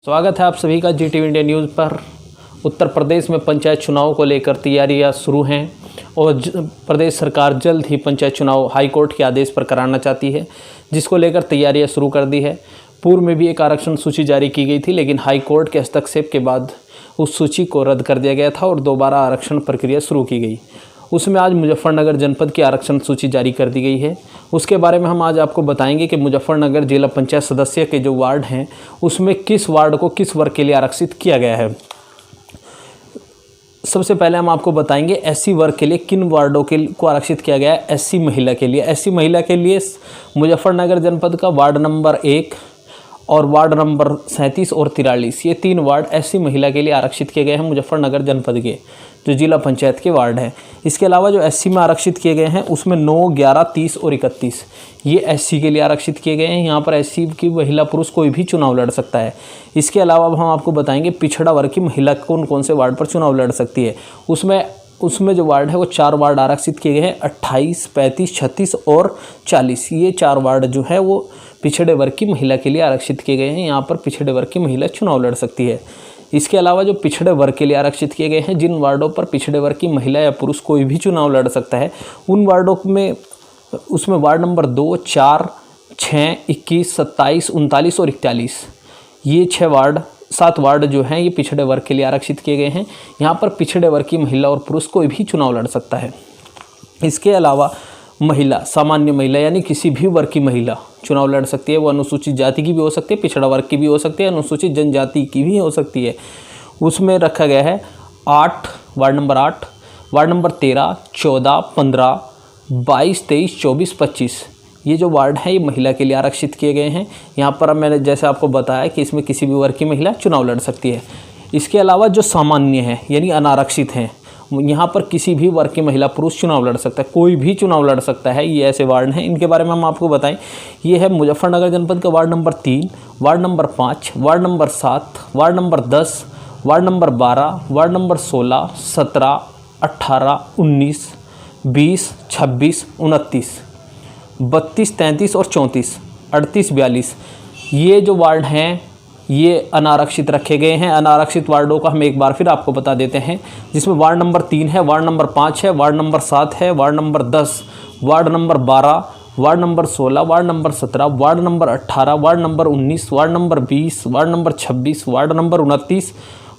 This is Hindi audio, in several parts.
स्वागत है आप सभी का GTV इंडिया न्यूज़ पर। उत्तर प्रदेश में पंचायत चुनाव को लेकर तैयारियां शुरू हैं और प्रदेश सरकार जल्द ही पंचायत चुनाव हाईकोर्ट के आदेश पर कराना चाहती है, जिसको लेकर तैयारियां शुरू कर दी है। पूर्व में भी एक आरक्षण सूची जारी की गई थी, लेकिन हाईकोर्ट के हस्तक्षेप के बाद उस सूची को रद्द कर दिया गया था और दोबारा आरक्षण प्रक्रिया शुरू की गई। उसमें आज मुजफ्फरनगर जनपद की आरक्षण सूची जारी कर दी गई है। उसके बारे में हम आज आपको बताएंगे कि मुजफ्फरनगर जिला पंचायत सदस्य के जो वार्ड हैं उसमें किस वार्ड को किस वर्ग के लिए आरक्षित किया गया है। सबसे पहले हम आपको बताएंगे SC वर्ग के लिए किन वार्डों को आरक्षित किया गया है। SC महिला के लिए, SC महिला के लिए मुजफ्फरनगर जनपद का वार्ड नंबर 1 और वार्ड नंबर 37 और 43, ये 3 वार्ड SC महिला के लिए आरक्षित किए गए हैं मुजफ्फरनगर जनपद के जो जिला पंचायत के वार्ड हैं। इसके अलावा जो SC में आरक्षित किए गए हैं उसमें 9, 11, 30 और 31 ये SC के लिए आरक्षित किए गए हैं। यहाँ पर SC की महिला पुरुष कोई भी चुनाव लड़ सकता है। इसके अलावा अब हम आपको बताएंगे पिछड़ा वर्ग की महिला कौन कौन से वार्ड पर चुनाव लड़ सकती है। उसमें जो वार्ड है वो 4 वार्ड आरक्षित किए गए हैं, 28, 35, 36 और 40। ये 4 वार्ड जो है वो पिछड़े वर्ग की महिला के लिए आरक्षित किए गए हैं। यहाँ पर पिछड़े वर्ग की महिला चुनाव लड़ सकती है। इसके अलावा जो पिछड़े वर्ग के लिए आरक्षित किए गए हैं, जिन वार्डों पर पिछड़े वर्ग की महिला या पुरुष कोई भी चुनाव लड़ सकता है, उन वार्डों में उसमें वार्ड नंबर 2, 4, 6, 21, 27, 39 और 41 ये 7 वार्ड जो हैं ये पिछड़े वर्ग के लिए आरक्षित किए गए हैं। यहाँ पर पिछड़े वर्ग की महिला और पुरुष कोई भी चुनाव लड़ सकता है। इसके अलावा महिला, सामान्य महिला यानी किसी भी वर्ग की महिला चुनाव लड़ सकती है। वो अनुसूचित जाति की भी हो सकती है, पिछड़ा वर्ग की भी हो सकती है, अनुसूचित जनजाति की भी हो सकती है। उसमें रखा गया है 8, वार्ड नंबर 8, वार्ड नंबर 13, 14, 15, 22, 23, 24, 25 ये जो वार्ड हैं ये महिला के लिए आरक्षित किए गए हैं। यहाँ पर मैंने जैसे आपको बताया कि इसमें किसी भी वर्ग की महिला चुनाव लड़ सकती है। इसके अलावा जो सामान्य है यानी अनारक्षित हैं, यहाँ पर किसी भी वर्ग की महिला पुरुष चुनाव लड़ सकता है, कोई भी चुनाव लड़ सकता है। ये ऐसे वार्ड हैं, इनके बारे में हम आपको बताएं। ये है मुजफ्फरनगर जनपद का ward number 3, ward number 5, ward number 7, ward number 10, ward number 12, ward number 16, 17, 18, 19, 20, 26, 29, 32, 33 और 34, 38, 42 ये जो वार्ड हैं ये अनारक्षित रखे गए हैं। अनारक्षित वार्डों का हम एक बार फिर आपको बता देते हैं, जिसमें वार्ड नंबर 3 है, वार्ड नंबर 5 है, वार्ड नंबर 7 है, ward number 10, ward number 12, ward number 16, ward number 17, ward number 18, ward number 19, ward number 20, ward number 26, ward number 29,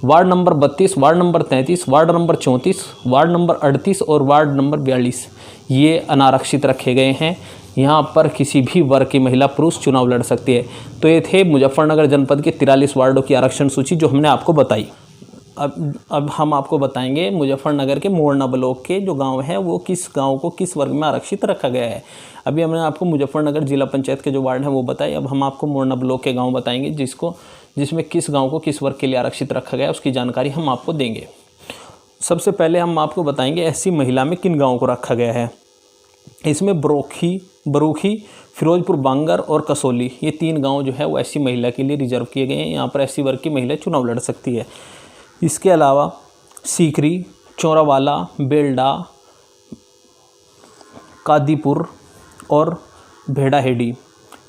ward number 32, ward number 33, ward number 34, ward number 38 और वार्ड नंबर 42 ये अनारक्षित रखे गए हैं। यहाँ पर किसी भी वर्ग की महिला पुरुष चुनाव लड़ सकती है। तो ये थे मुजफ्फरनगर जनपद के 43 वार्डों की आरक्षण सूची जो हमने आपको बताई। अब हम आपको बताएंगे मुजफ्फरनगर के मोरना ब्लॉक के जो गांव हैं वो किस गांव को किस वर्ग में आरक्षित रखा गया है। अभी हमने आपको मुजफ्फरनगर जिला पंचायत के जो वार्ड हैं वो बताए। अब हम आपको मोरना ब्लॉक के गाँव बताएंगे जिसमें किस गाँव को किस वर्ग के लिए आरक्षित रखा गया है, उसकी जानकारी हम आपको देंगे। सबसे पहले हम आपको बताएंगे SC महिला में किन गाँव को रखा गया है। इसमें बरूखी, फिरोजपुर बांगर और कसौली ये 3 गांव जो है वो SC महिला के लिए रिजर्व किए गए हैं। यहाँ पर SC वर्ग की महिला चुनाव लड़ सकती है। इसके अलावा सीकरी, चौरावाला, बेल्डा, कादीपुर और भेड़ाहेड़ी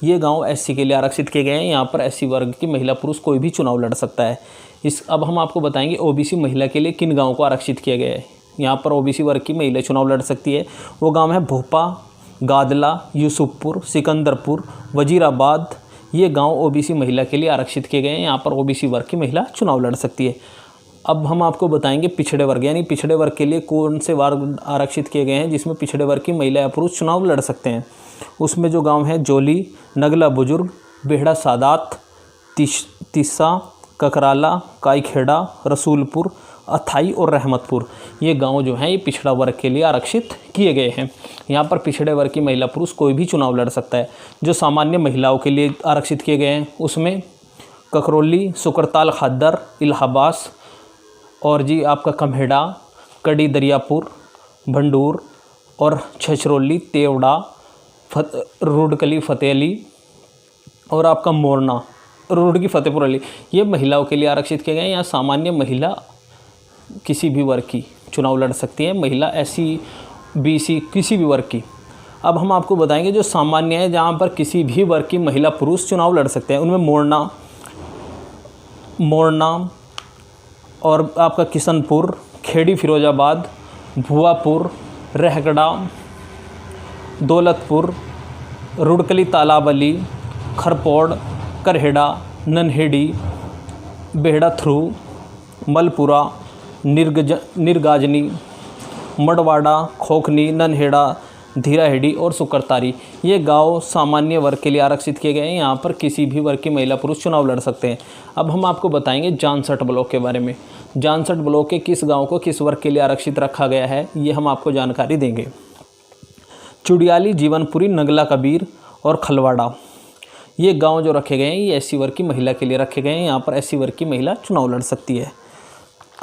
ये गांव SC के लिए आरक्षित किए गए हैं। यहाँ पर SC वर्ग की महिला पुरुष कोई भी चुनाव लड़ सकता है। अब हम आपको बताएंगे OBC महिला के लिए किन गाँव को आरक्षित किया गया है। यहाँ पर OBC वर्ग की महिला चुनाव लड़ सकती है। वो गांव है भोपा, गादला, यूसुफपुर, सिकंदरपुर, वजीराबाद ये गांव OBC महिला के लिए आरक्षित किए गए हैं। यहाँ पर OBC वर्ग की महिला चुनाव लड़ सकती है। अब हम आपको बताएंगे पिछड़े वर्ग यानी पिछड़े वर्ग के लिए कौन से वर्ग आरक्षित किए गए हैं जिसमें पिछड़े वर्ग की महिला या पुरुष चुनाव लड़ सकते हैं। उसमें जो गाँव है जोली, नगला बुजुर्ग, बेहड़ा सादात, तिस्सा, ककराला, काईखेड़ा, रसूलपुर, अथाई और रहमतपुर ये गांव जो हैं ये पिछड़ा वर्ग के लिए आरक्षित किए गए हैं। यहाँ पर पिछड़े वर्ग की महिला पुरुष कोई भी चुनाव लड़ सकता है। जो सामान्य महिलाओं के लिए आरक्षित किए गए हैं उसमें ककरौली, सुकरताल, खद्दर, इलाहाबाद और जी आपका कम्हेड़ा, कड़ी दरियापुर, भंडूर और छछरौली, तेवड़ा, रुडकली, फतेहली और आपका मोरना, रुड़की, फतेहपुर अली ये महिलाओं के लिए आरक्षित किए गए हैं। यहाँ सामान्य महिला किसी भी वर्ग की चुनाव लड़ सकती है, महिला SC BC किसी भी वर्ग की। अब हम आपको बताएंगे जो सामान्य है जहाँ पर किसी भी वर्ग की महिला पुरुष चुनाव लड़ सकते हैं। उनमें मोरना, मोरना और आपका किशनपुर, खेड़ी फिरोजाबाद, भुआपुर, रहगड़ा, दौलतपुर, रुड़कली तालाबली, खरपौड़, करहेड़ा, नन्हेड़ी, बेहड़ा थ्रू, मलपुरा, निर्गाजनी, मडवाड़ा, खोखनी, नन्हेड़ा, धीराहेड़ी और सुकरतारी, ये गांव सामान्य वर्ग के लिए आरक्षित किए गए हैं। यहाँ पर किसी भी वर्ग की महिला पुरुष चुनाव लड़ सकते हैं। अब हम आपको बताएंगे जानसठ ब्लॉक के बारे में। जानसठ ब्लॉक के किस गांव को किस वर्ग के लिए आरक्षित रखा गया है, ये हम आपको जानकारी देंगे। चुड़ियाली, जीवनपुरी, नगला कबीर और खलवाड़ा, ये गांव जो रखे गए हैं ये एससी वर्ग की महिला के लिए रखे गए हैं। यहाँ पर एससी वर्ग की महिला चुनाव लड़ सकती है।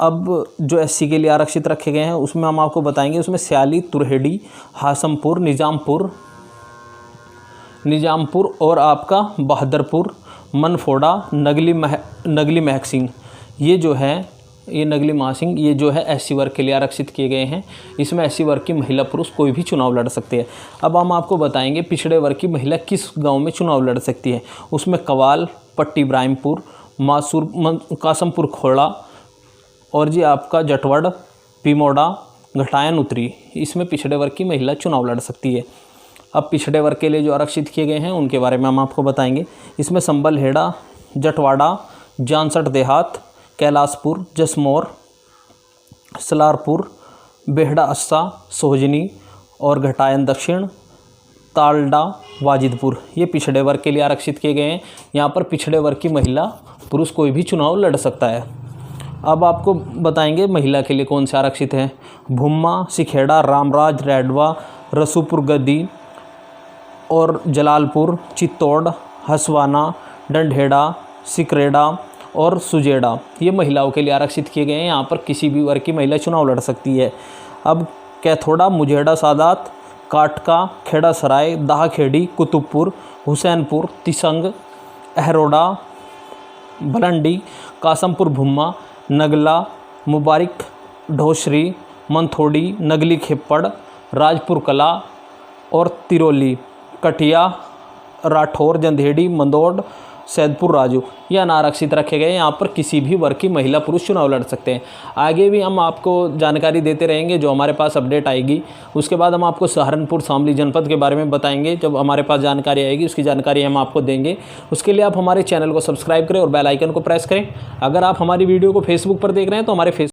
अब जो एससी के लिए आरक्षित रखे गए हैं उसमें हम आपको बताएंगे, उसमें स्याली, तुरहेड़ी, हासमपुर, निजामपुर और आपका बहादुरपुर, मनफोड़ा, नगली महक सिंह, ये जो है ये नगली महासिंह, ये जो है एससी वर्ग के लिए आरक्षित किए गए हैं। इसमें एससी वर्ग की महिला पुरुष कोई भी चुनाव लड़ सकते हैं। अब हम आपको बताएंगे पिछड़े वर्ग की महिला किस गांव में चुनाव लड़ सकती है। उसमें कवाल, पट्टी इब्राहिमपुर, मासूर, कासमपुर खोड़ा और जी आपका जटवड़, पिमोड़ा, घटायन उत्तरी, इसमें पिछड़े वर्ग की महिला चुनाव लड़ सकती है। अब पिछड़े वर्ग के लिए जो आरक्षित किए गए हैं उनके बारे में हम आपको बताएंगे। इसमें संबल हेड़ा, जटवाड़ा, जानसठ देहात, कैलाशपुर, जसमौर, सलारपुर, बेहड़ा अस्सा, सोहजनी और घटायन दक्षिण, तालडा, वाजिदपुर, ये पिछड़े वर्ग के लिए आरक्षित किए गए हैं। यहाँ पर पिछड़े वर्ग की महिला पुरुष कोई भी चुनाव लड़ सकता है। अब आपको बताएंगे महिला के लिए कौन से आरक्षित हैं। भुम्मा, सिखेड़ा, रामराज, रैडवा, रसूपुर गद्दी और जलालपुर, चित्तौड़, हसवाना, डंढेड़ा, सिकरेड़ा और सुजेड़ा, ये महिलाओं के लिए आरक्षित किए गए हैं। यहाँ पर किसी भी वर्ग की महिला चुनाव लड़ सकती है। अब कैथोड़ा, मुजेड़ा, सादात, काटका, खेड़ा सराय, दाहखेड़ी, कुतुबपुर, हुसैनपुर, तिसंग, अहरोड़ा, भलंडी, कासमपुर, भुम्मा, नगला, मुबारिक, ढोसरी, मंथोड़ी, नगली खेपड़, राजपुर कला और तिरोली, कटिया, राठौर, जंधेड़ी, मंदोड़, सैदपुर राजू, ये अनारक्षित रखे गए। यहाँ पर किसी भी वर्ग की महिला पुरुष चुनाव लड़ सकते हैं। आगे भी हम आपको जानकारी देते रहेंगे जो हमारे पास अपडेट आएगी। उसके बाद हम आपको सहारनपुर शामली जनपद के बारे में बताएंगे। जब हमारे पास जानकारी आएगी उसकी जानकारी हम आपको देंगे। उसके लिए आप हमारे चैनल को सब्सक्राइब करें और बेल आइकन को प्रेस करें। अगर आप हमारी वीडियो को फेसबुक पर देख रहे हैं तो हमारे